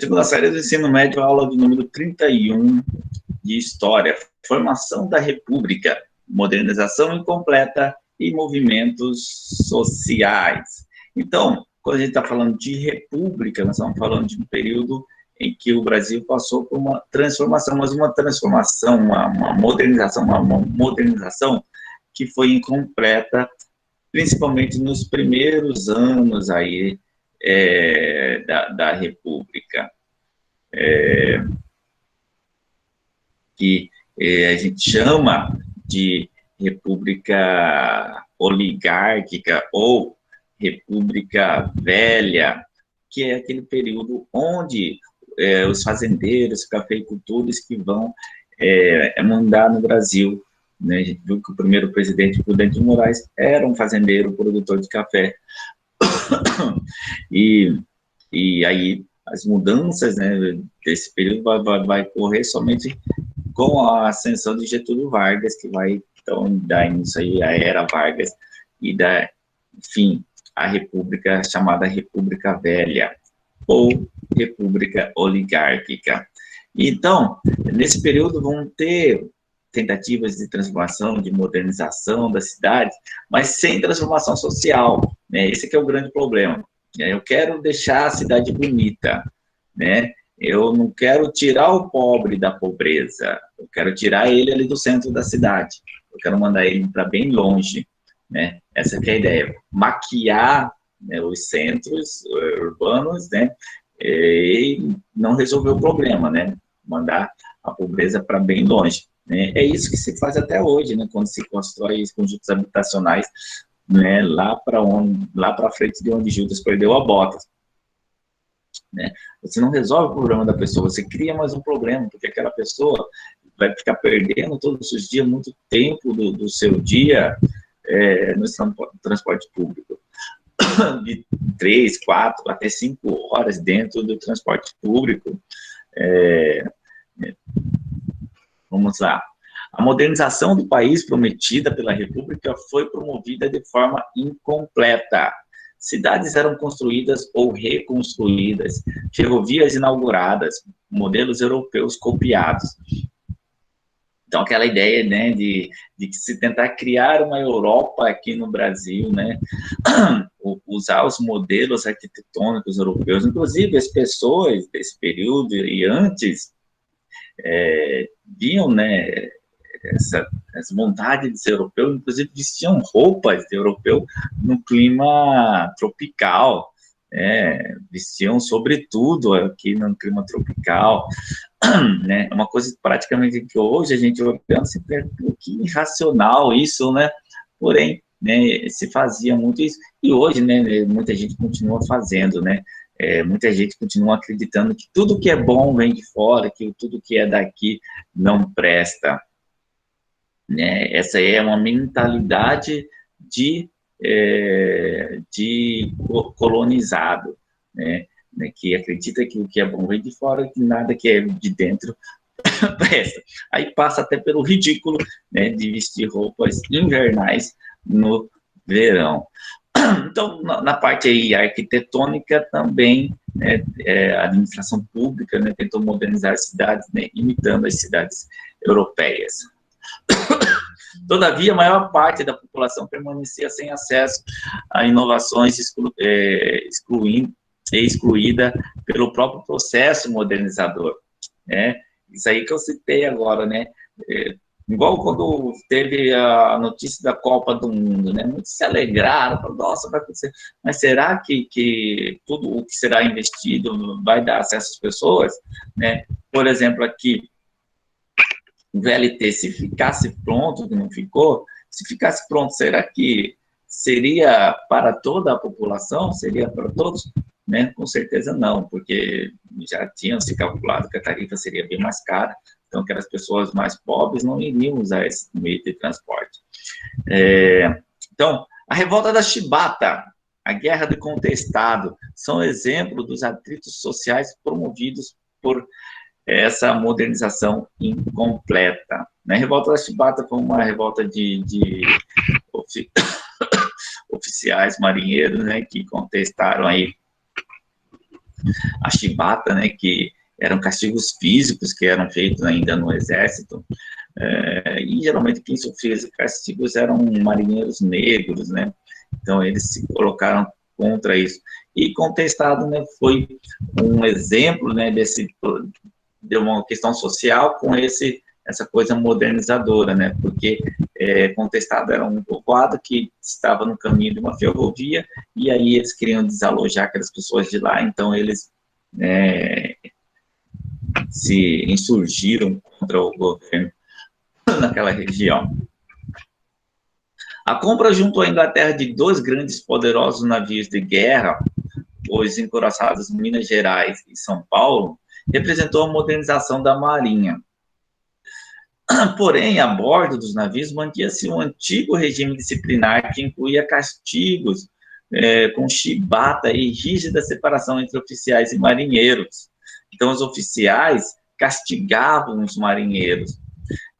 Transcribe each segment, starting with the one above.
Segunda série do ensino médio, aula de número 31 de História. Formação da República, modernização incompleta e movimentos sociais. Então, quando a gente está falando de república, nós estamos falando de um período em que o Brasil passou por uma transformação, mas uma transformação, uma modernização que foi incompleta, principalmente nos primeiros anos aí da República, que a gente chama de República Oligárquica ou República Velha, que é aquele período onde os fazendeiros, cafeicultores que vão mandar no Brasil. Né? A gente viu que o primeiro presidente, Prudente de Moraes, era um fazendeiro, produtor de café. E aí as mudanças, né, desse período vai ocorrer somente com a ascensão de Getúlio Vargas, que vai então dar início aí à era Vargas e dar, enfim, a República chamada República Velha ou República Oligárquica. Então, nesse período vão ter tentativas de transformação, de modernização da cidade, mas sem transformação social, né? Esse que é o grande problema. Eu quero deixar a cidade bonita, né? Eu não quero tirar o pobre da pobreza, eu quero tirar ele ali do centro da cidade, eu quero mandar ele para bem longe, né? Essa que é a ideia, maquiar, né, os centros urbanos, né? E não resolver o problema, né? Mandar a pobreza para bem longe. É isso que se faz até hoje, né, quando se constrói conjuntos habitacionais, né, lá para frente de onde Judas perdeu a bota. Né? Você não resolve o problema da pessoa, você cria mais um problema, porque aquela pessoa vai ficar perdendo todos os dias muito tempo do seu dia no transporte público. De 3, 4, até 5 horas dentro do transporte público. Vamos lá. A modernização do país prometida pela República foi promovida de forma incompleta. Cidades eram construídas ou reconstruídas, ferrovias inauguradas, modelos europeus copiados. Então, aquela ideia, né, de se tentar criar uma Europa aqui no Brasil, né, usar os modelos arquitetônicos europeus, inclusive as pessoas desse período e antes, viam, né, essa vontade de ser europeu, inclusive vestiam roupas de europeu no clima tropical, vestiam sobretudo aqui no clima tropical, né, uma coisa praticamente que hoje a gente olhando se perde um pouquinho irracional isso, né, porém, né, se fazia muito isso, e hoje, né, muita gente continua fazendo, né, muita gente continua acreditando que tudo que é bom vem de fora, que tudo que é daqui não presta. Né? Essa é uma mentalidade de colonizado, né? Que acredita que o que é bom vem de fora, que nada que é de dentro presta. Aí passa até pelo ridículo, né, de vestir roupas invernais no verão. Então, na parte aí arquitetônica também, né, a administração pública, né, tentou modernizar as cidades, né, imitando as cidades europeias. Todavia, a maior parte da população permanecia sem acesso a inovações, excluída pelo próprio processo modernizador. Né? Isso aí que eu citei agora, né? Igual quando teve a notícia da Copa do Mundo, né? Muitos se alegraram, falaram, nossa, vai acontecer. Mas será que tudo o que será investido vai dar acesso às pessoas? Né? Por exemplo, aqui, o VLT, se ficasse pronto, que não ficou, se ficasse pronto, será que seria para toda a população? Seria para todos? Né? Com certeza não, porque já tinham se calculado que a tarifa seria bem mais cara, então aquelas pessoas mais pobres não iriam usar esse meio de transporte. Então, a revolta da Chibata, a guerra do contestado, são exemplos dos atritos sociais promovidos por essa modernização incompleta. A revolta da Chibata foi uma revolta de oficiais marinheiros, né, que contestaram aí a chibata, né, que eram castigos físicos que eram feitos ainda no exército, e geralmente quem sofria esses castigos eram marinheiros negros, né, então eles se colocaram contra isso. E contestado, né, foi um exemplo, né, de uma questão social com essa coisa modernizadora, né, porque contestado era um povoado que estava no caminho de uma ferrovia, e aí eles queriam desalojar aquelas pessoas de lá, então eles se insurgiram contra o governo naquela região. A compra junto à Inglaterra de 2 grandes poderosos navios de guerra, os encoraçados Minas Gerais e São Paulo, representou a modernização da marinha. Porém, a bordo dos navios mantinha-se um antigo regime disciplinar que incluía castigos com chibata e rígida separação entre oficiais e marinheiros. Então, os oficiais castigavam os marinheiros.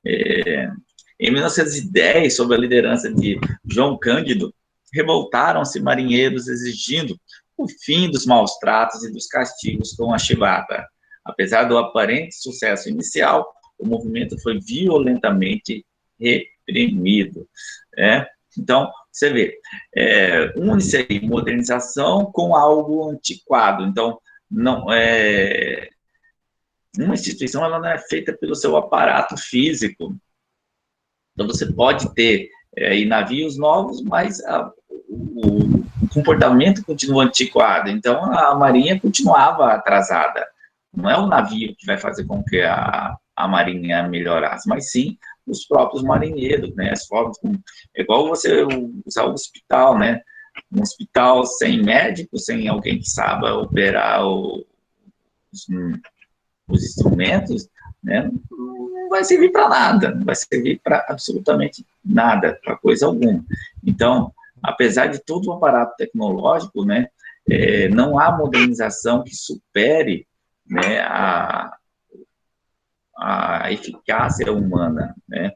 Em 1910, sob a liderança de João Cândido, revoltaram-se marinheiros exigindo o fim dos maus tratos e dos castigos com a chibata. Apesar do aparente sucesso inicial, o movimento foi violentamente reprimido. Então, você vê, une-se aí modernização com algo antiquado. Então, não uma instituição ela não é feita pelo seu aparato físico. Então, você pode ter navios novos, mas o comportamento continua antiquado. Então, a marinha continuava atrasada. Não é o navio que vai fazer com que a marinha melhorasse, mas sim os próprios marinheiros, né? As formas é igual você usar o hospital, né? Um hospital sem médico, sem alguém que saiba operar os instrumentos, né? Não vai servir para nada, não vai servir para absolutamente nada, para coisa alguma. Então, apesar de todo o aparato tecnológico, né? Não há modernização que supere, né, a eficácia humana, né?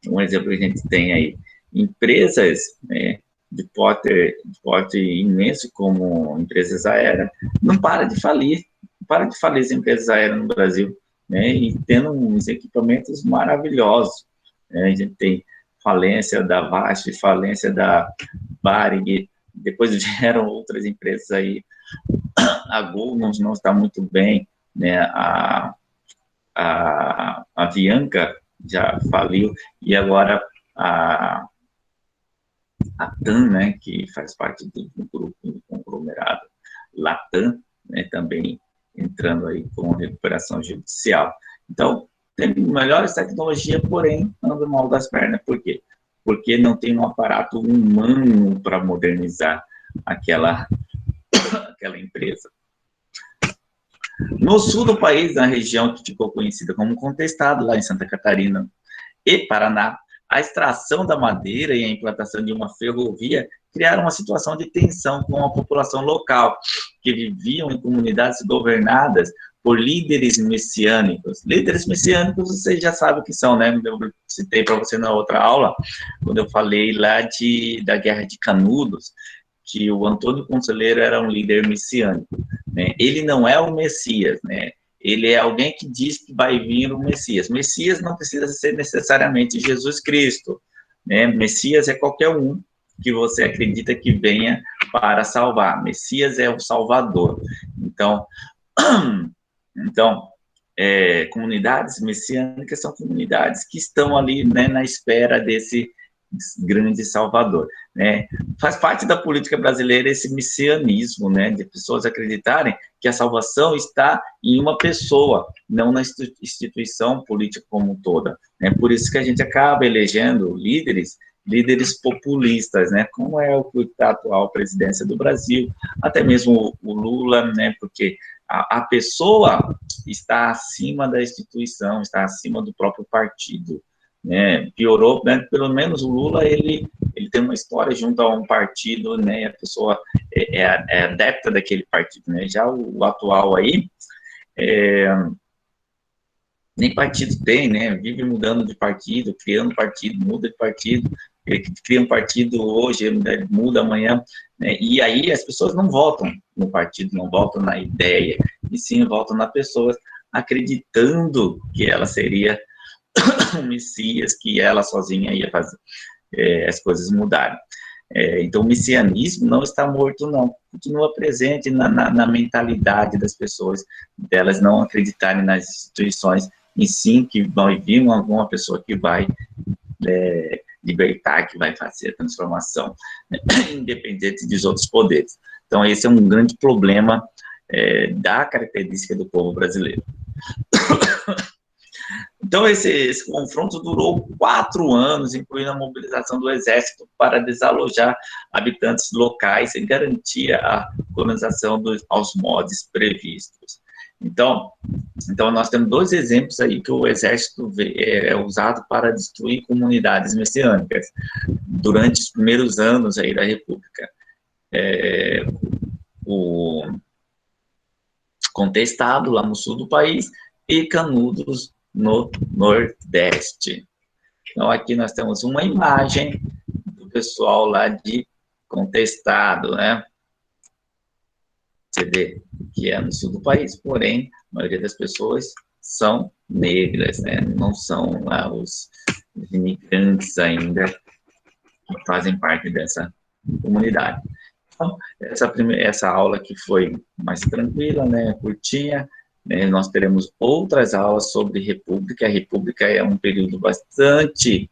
Um exemplo que a gente tem aí, empresas, né, de porte imenso como empresas aéreas, não para de falir as empresas aéreas no Brasil, né, e tendo uns equipamentos maravilhosos, né? A gente tem falência da VASP, falência da Varig, depois vieram outras empresas aí, a Gol não está muito bem, né, a Avianca já faliu, e agora a TAM, né, que faz parte do grupo do conglomerado Latam, né, também entrando aí com recuperação judicial. Então, tem melhores tecnologias, porém, andam mal das pernas. Por quê? Porque não tem um aparato humano para modernizar aquela empresa. No sul do país, na região que ficou conhecida como Contestado, lá em Santa Catarina e Paraná, a extração da madeira e a implantação de uma ferrovia criaram uma situação de tensão com a população local, que viviam em comunidades governadas por líderes messiânicos. Líderes messiânicos, vocês já sabem o que são, né? Eu citei para você na outra aula, quando eu falei lá da Guerra de Canudos, que o Antônio Conselheiro era um líder messiânico, né? Ele não é o Messias, né? Ele é alguém que diz que vai vir o Messias. Messias não precisa ser necessariamente Jesus Cristo, né? Messias é qualquer um que você acredita que venha para salvar. Messias é o Salvador. Então, comunidades messiânicas são comunidades que estão ali, né, na espera desse grande Salvador, né? Faz parte da política brasileira esse messianismo, né, de pessoas acreditarem que a salvação está em uma pessoa, não na instituição política como toda, né? Por isso que a gente acaba elegendo líderes populistas, né, como é o que está a atual presidência do Brasil, até mesmo o Lula, né, porque a pessoa está acima da instituição, está acima do próprio partido, né? Piorou, né? Pelo menos o Lula, ele tem uma história junto a um partido, né? A pessoa é adepta daquele partido, né? Já o atual aí, nem partido tem, né? Vive mudando de partido, criando partido, muda de partido, ele cria um partido hoje, muda amanhã, né? E aí as pessoas não votam no partido, não votam na ideia, e sim votam na pessoa, acreditando que ela seria um Messias, que ela sozinha ia fazer as coisas mudarem. Então, o messianismo não está morto, não. Continua presente na mentalidade das pessoas, delas não acreditarem nas instituições, e sim que vai vir alguma pessoa que vai libertar, que vai fazer a transformação, independente dos outros poderes. Então, esse é um grande problema da característica do povo brasileiro. Então, esse confronto durou 4 anos, incluindo a mobilização do exército para desalojar habitantes locais e garantir a colonização aos modos previstos. Então, nós temos 2 exemplos aí que o exército é usado para destruir comunidades messiânicas durante os primeiros anos aí da República. O Contestado, lá no sul do país, e Canudos, no Nordeste. Então, aqui nós temos uma imagem do pessoal lá de Contestado, né? Você vê que é no sul do país, porém, a maioria das pessoas são negras, né? Não são lá os imigrantes ainda que fazem parte dessa comunidade. Então, essa aula aqui foi mais tranquila, né? Curtinha. Nós teremos outras aulas sobre República. A República é um período bastante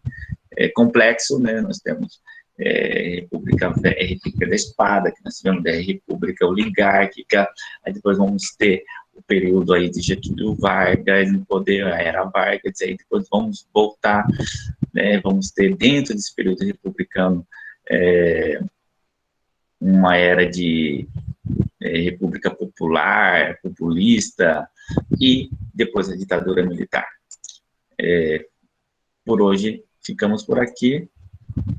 complexo, né? Nós temos República da Espada, que nós tivemos a República Oligárquica, aí depois vamos ter o período aí de Getúlio Vargas, no poder, a Era Vargas, aí depois vamos voltar, né? Vamos ter dentro desse período republicano uma era de República Popular, populista, e depois a ditadura militar. Por hoje, ficamos por aqui.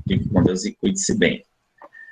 Fique com Deus e cuide-se bem.